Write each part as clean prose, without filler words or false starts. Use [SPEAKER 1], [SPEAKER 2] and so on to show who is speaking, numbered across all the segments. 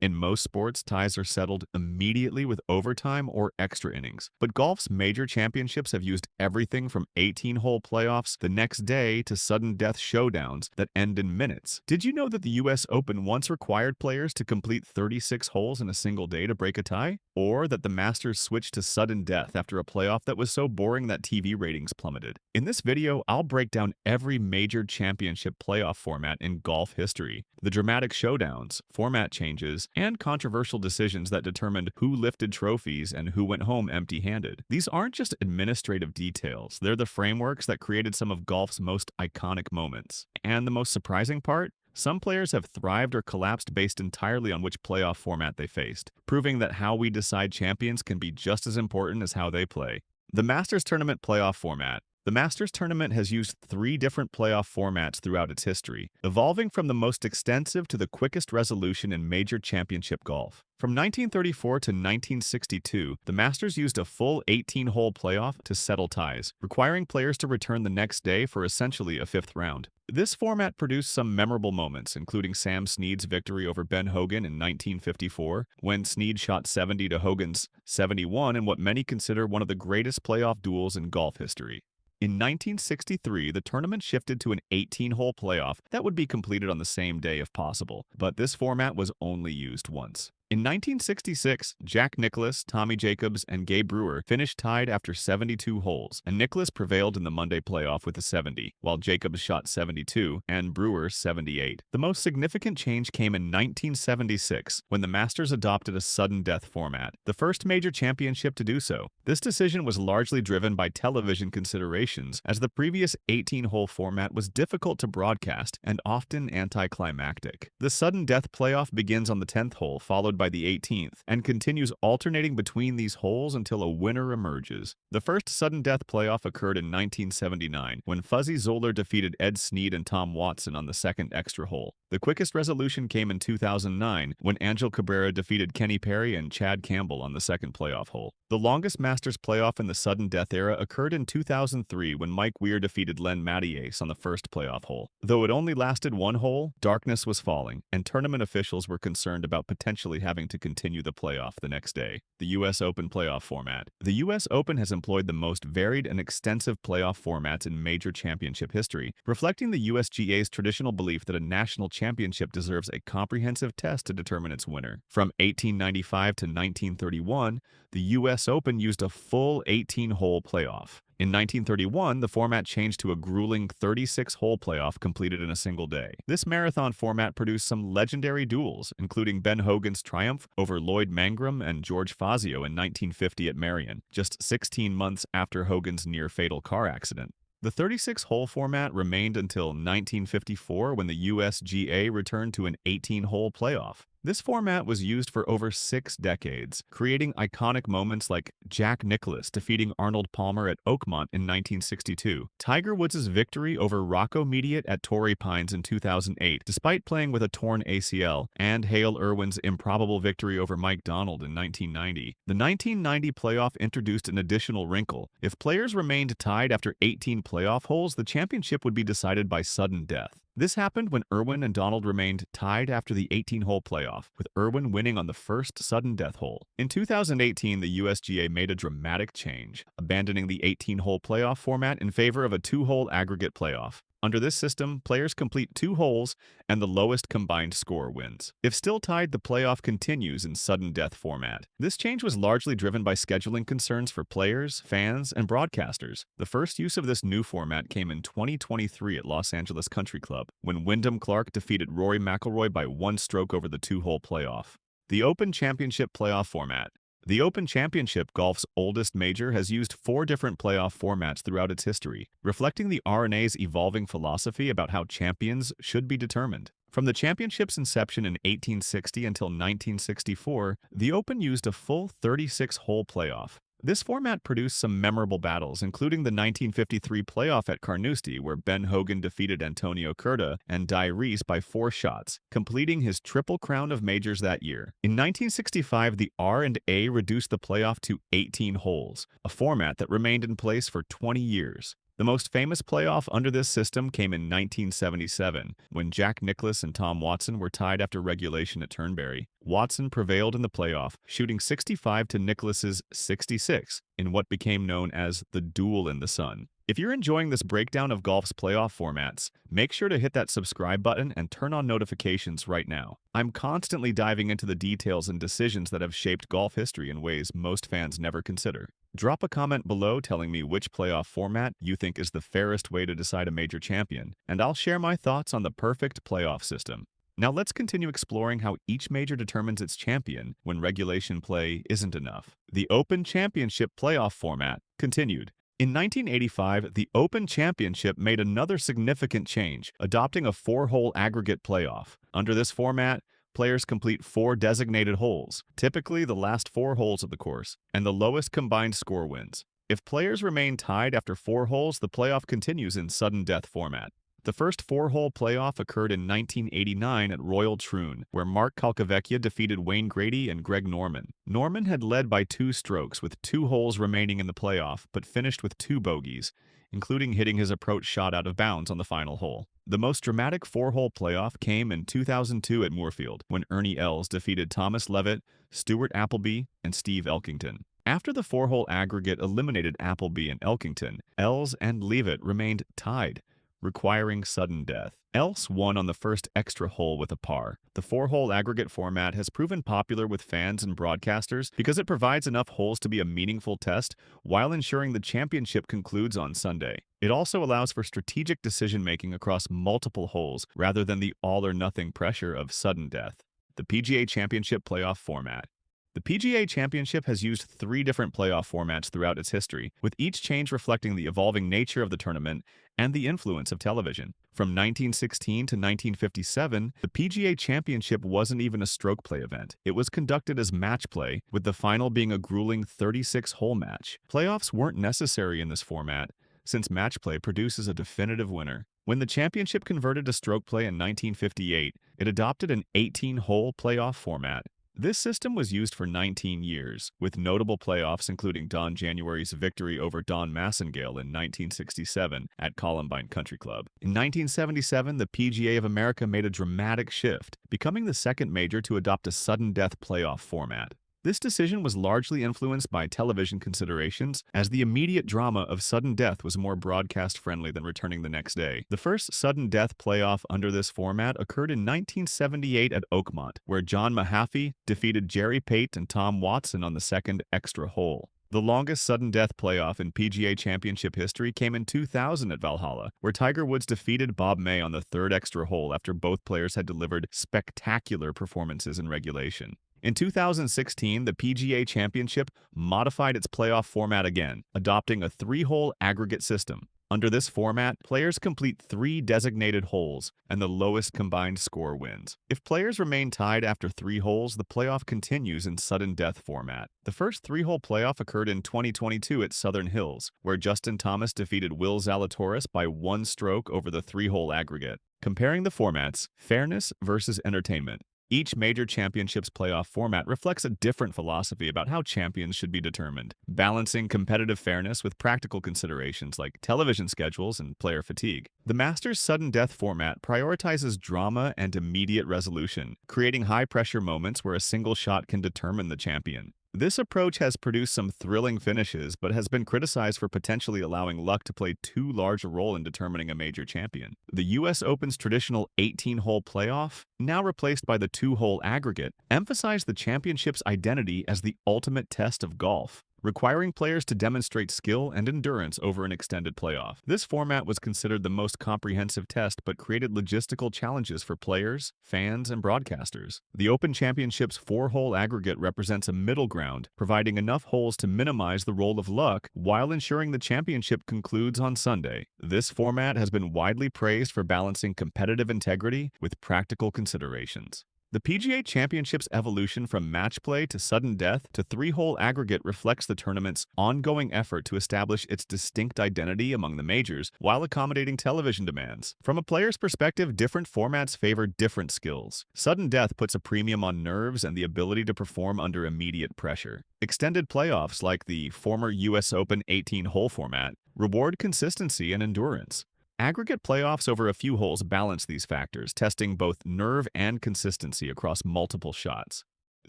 [SPEAKER 1] In most sports, ties are settled immediately with overtime or extra innings. But golf's major championships have used everything from 18-hole playoffs the next day to sudden death showdowns that end in minutes. Did you know that the US Open once required players to complete 36 holes in a single day to break a tie? Or that the Masters switched to sudden death after a playoff that was so boring that TV ratings plummeted? In this video, I'll break down every major championship playoff format in golf history, the dramatic showdowns, format changes, and controversial decisions that determined who lifted trophies and who went home empty-handed. These aren't just administrative details, they're the frameworks that created some of golf's most iconic moments. And the most surprising part? Some players have thrived or collapsed based entirely on which playoff format they faced, proving that how we decide champions can be just as important as how they play. The Masters Tournament playoff format. The Masters Tournament has used 3 different playoff formats throughout its history, evolving from the most extensive to the quickest resolution in major championship golf. From 1934 to 1962, the Masters used a full 18-hole playoff to settle ties, requiring players to return the next day for essentially a 5th round. This format produced some memorable moments, including Sam Snead's victory over Ben Hogan in 1954, when Snead shot 70 to Hogan's 71 in what many consider one of the greatest playoff duels in golf history. In 1963, the tournament shifted to an 18-hole playoff that would be completed on the same day if possible, but this format was only used once. In 1966, Jack Nicklaus, Tommy Jacobs, and Gabe Brewer finished tied after 72 holes, and Nicklaus prevailed in the Monday playoff with a 70, while Jacobs shot 72 and Brewer 78. The most significant change came in 1976, when the Masters adopted a sudden death format, the first major championship to do so. This decision was largely driven by television considerations, as the previous 18-hole format was difficult to broadcast and often anticlimactic. The sudden death playoff begins on the 10th hole, followed by the 18th, and continues alternating between these holes until a winner emerges. The first sudden death playoff occurred in 1979, when Fuzzy Zoeller defeated Ed Snead and Tom Watson on the second extra hole. The quickest resolution came in 2009, when Angel Cabrera defeated Kenny Perry and Chad Campbell on the second playoff hole. The longest Masters playoff in the sudden death era occurred in 2003, when Mike Weir defeated Len Mattiace on the first playoff hole. Though it only lasted 1 hole, darkness was falling, and tournament officials were concerned about potentially having to continue the playoff the next day. The US Open playoff format. The US Open has employed the most varied and extensive playoff formats in major championship history, reflecting the USGA's traditional belief that a national championship deserves a comprehensive test to determine its winner. From 1895 to 1931, the US Open used a full 18-hole playoff. In 1931, the format changed to a grueling 36-hole playoff completed in a single day. This marathon format produced some legendary duels, including Ben Hogan's triumph over Lloyd Mangrum and George Fazio in 1950 at Marion, just 16 months after Hogan's near-fatal car accident. The 36-hole format remained until 1954, when the USGA returned to an 18-hole playoff. This format was used for over 6 decades, creating iconic moments like Jack Nicklaus defeating Arnold Palmer at Oakmont in 1962, Tiger Woods' victory over Rocco Mediate at Torrey Pines in 2008 despite playing with a torn ACL, and Hale Irwin's improbable victory over Mike Donald in 1990. The 1990 playoff introduced an additional wrinkle. If players remained tied after 18 playoff holes, the championship would be decided by sudden death. This happened when Irwin and Donald remained tied after the 18-hole playoff, with Irwin winning on the first sudden death hole. In 2018, the USGA made a dramatic change, abandoning the 18-hole playoff format in favor of a 2-hole aggregate playoff. Under this system, players complete 2 holes and the lowest combined score wins. If still tied, the playoff continues in sudden death format. This change was largely driven by scheduling concerns for players, fans, and broadcasters. The first use of this new format came in 2023 at Los Angeles Country Club, when Wyndham Clark defeated Rory McIlroy by 1 stroke over the 2-hole playoff. The Open Championship playoff format. The Open Championship, golf's oldest major, has used 4 different playoff formats throughout its history, reflecting the R&A's evolving philosophy about how champions should be determined. From the championship's inception in 1860 until 1964, the Open used a full 36-hole playoff. This format produced some memorable battles, including the 1953 playoff at Carnoustie, where Ben Hogan defeated Antonio Curta and Di Reese by 4 shots, completing his triple crown of majors that year. In 1965, the R&A reduced the playoff to 18 holes, a format that remained in place for 20 years. The most famous playoff under this system came in 1977, when Jack Nicklaus and Tom Watson were tied after regulation at Turnberry. Watson prevailed in the playoff, shooting 65 to Nicklaus's 66 in what became known as the Duel in the Sun. If you're enjoying this breakdown of golf's playoff formats, make sure to hit that subscribe button and turn on notifications right now. I'm constantly diving into the details and decisions that have shaped golf history in ways most fans never consider. Drop a comment below telling me which playoff format you think is the fairest way to decide a major champion, and I'll share my thoughts on the perfect playoff system. Now let's continue exploring how each major determines its champion when regulation play isn't enough. The Open Championship playoff format continued. In 1985, the Open Championship made another significant change, adopting a 4-hole aggregate playoff. Under this format, players complete 4 designated holes, typically the last 4 holes of the course, and the lowest combined score wins. If players remain tied after 4 holes, the playoff continues in sudden death format. The first 4-hole playoff occurred in 1989 at Royal Troon, where Mark Calcavecchia defeated Wayne Grady and Greg Norman. Norman had led by 2 strokes with 2 holes remaining in the playoff, but finished with 2 bogeys, including hitting his approach shot out of bounds on the final hole. The most dramatic 4-hole playoff came in 2002 at Moorfield, when Ernie Els defeated Thomas Levitt, Stuart Appleby, and Steve Elkington. After the 4-hole aggregate eliminated Appleby and Elkington, Els and Levitt remained tied, requiring sudden death. Els won on the first extra hole with a par. The 4-hole aggregate format has proven popular with fans and broadcasters because it provides enough holes to be a meaningful test while ensuring the championship concludes on Sunday. It also allows for strategic decision-making across multiple holes rather than the all-or-nothing pressure of sudden death. The PGA Championship playoff format. The PGA Championship has used 3 different playoff formats throughout its history, with each change reflecting the evolving nature of the tournament and the influence of television. From 1916 to 1957, the PGA Championship wasn't even a stroke play event. It was conducted as match play, with the final being a grueling 36-hole match. Playoffs weren't necessary in this format, since match play produces a definitive winner. When the championship converted to stroke play in 1958, it adopted an 18-hole playoff format. This system was used for 19 years, with notable playoffs including Don January's victory over Don Massengale in 1967 at Columbine Country Club. In 1977, the PGA of America made a dramatic shift, becoming the second major to adopt a sudden death playoff format. This decision was largely influenced by television considerations, as the immediate drama of sudden death was more broadcast-friendly than returning the next day. The first sudden death playoff under this format occurred in 1978 at Oakmont, where John Mahaffey defeated Jerry Pate and Tom Watson on the second extra hole. The longest sudden death playoff in PGA Championship history came in 2000 at Valhalla, where Tiger Woods defeated Bob May on the third extra hole after both players had delivered spectacular performances in regulation. In 2016, the PGA Championship modified its playoff format again, adopting a 3-hole aggregate system. Under this format, players complete 3 designated holes, and the lowest combined score wins. If players remain tied after 3 holes, the playoff continues in sudden death format. The first 3-hole playoff occurred in 2022 at Southern Hills, where Justin Thomas defeated Will Zalatoris by 1 stroke over the 3-hole aggregate. Comparing the formats, fairness versus entertainment. Each major championship's playoff format reflects a different philosophy about how champions should be determined, balancing competitive fairness with practical considerations like television schedules and player fatigue. The Masters sudden death format prioritizes drama and immediate resolution, creating high-pressure moments where a single shot can determine the champion. This approach has produced some thrilling finishes, but has been criticized for potentially allowing luck to play too large a role in determining a major champion. The U.S. Open's traditional 18-hole playoff, now replaced by the 2-hole aggregate, emphasized the championship's identity as the ultimate test of golf, requiring players to demonstrate skill and endurance over an extended playoff. This format was considered the most comprehensive test but created logistical challenges for players, fans, and broadcasters. The Open Championship's 4-hole aggregate represents a middle ground, providing enough holes to minimize the role of luck while ensuring the championship concludes on Sunday. This format has been widely praised for balancing competitive integrity with practical considerations. The PGA Championship's evolution from match play to sudden death to three-hole aggregate reflects the tournament's ongoing effort to establish its distinct identity among the majors while accommodating television demands. From a player's perspective, different formats favor different skills. Sudden death puts a premium on nerves and the ability to perform under immediate pressure. Extended playoffs, like the former US Open 18-hole format, reward consistency and endurance. Aggregate playoffs over a few holes balance these factors, testing both nerve and consistency across multiple shots.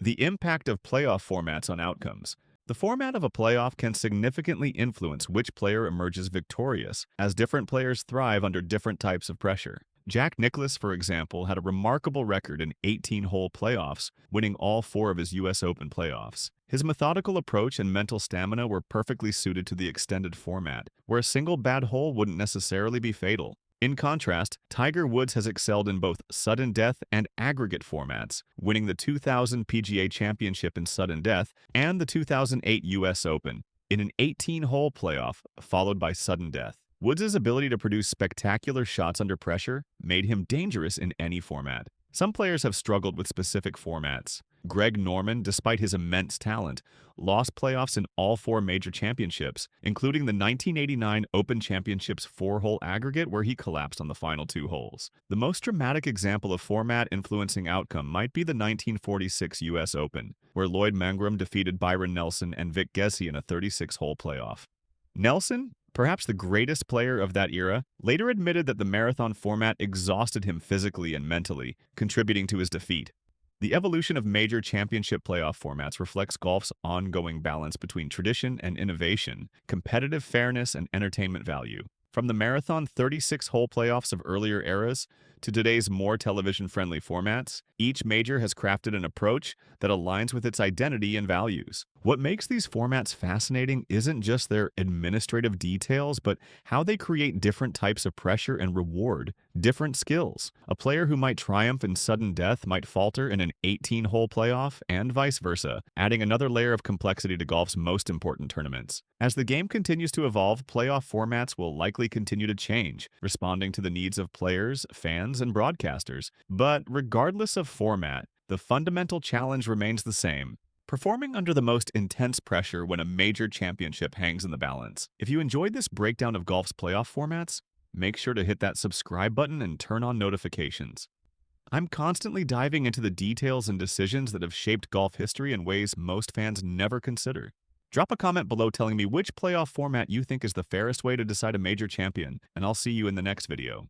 [SPEAKER 1] The impact of playoff formats on outcomes. The format of a playoff can significantly influence which player emerges victorious, as different players thrive under different types of pressure. Jack Nicklaus, for example, had a remarkable record in 18-hole playoffs, winning all four of his US Open playoffs. His methodical approach and mental stamina were perfectly suited to the extended format, where a single bad hole wouldn't necessarily be fatal. In contrast, Tiger Woods has excelled in both sudden death and aggregate formats, winning the 2000 PGA Championship in sudden death and the 2008 US Open in an 18-hole playoff, followed by sudden death. Woods' ability to produce spectacular shots under pressure made him dangerous in any format. Some players have struggled with specific formats. Greg Norman, despite his immense talent, lost playoffs in all four major championships, including the 1989 Open Championship's four-hole aggregate where he collapsed on the final two holes. The most dramatic example of format influencing outcome might be the 1946 US Open, where Lloyd Mangrum defeated Byron Nelson and Vic Gessie in a 36-hole playoff. Nelson, perhaps the greatest player of that era, later admitted that the marathon format exhausted him physically and mentally, contributing to his defeat. The evolution of major championship playoff formats reflects golf's ongoing balance between tradition and innovation, competitive fairness and entertainment value. From the marathon 36-hole playoffs of earlier eras to today's more television-friendly formats, each major has crafted an approach that aligns with its identity and values. What makes these formats fascinating isn't just their administrative details, but how they create different types of pressure and reward different skills. A player who might triumph in sudden death might falter in an 18-hole playoff, and vice versa, adding another layer of complexity to golf's most important tournaments. As the game continues to evolve, playoff formats will likely continue to change, responding to the needs of players, fans, and broadcasters. But regardless of format, the fundamental challenge remains the same: performing under the most intense pressure when a major championship hangs in the balance. If you enjoyed this breakdown of golf's playoff formats, make sure to hit that subscribe button and turn on notifications. I'm constantly diving into the details and decisions that have shaped golf history in ways most fans never consider. Drop a comment below telling me which playoff format you think is the fairest way to decide a major champion, and I'll see you in the next video.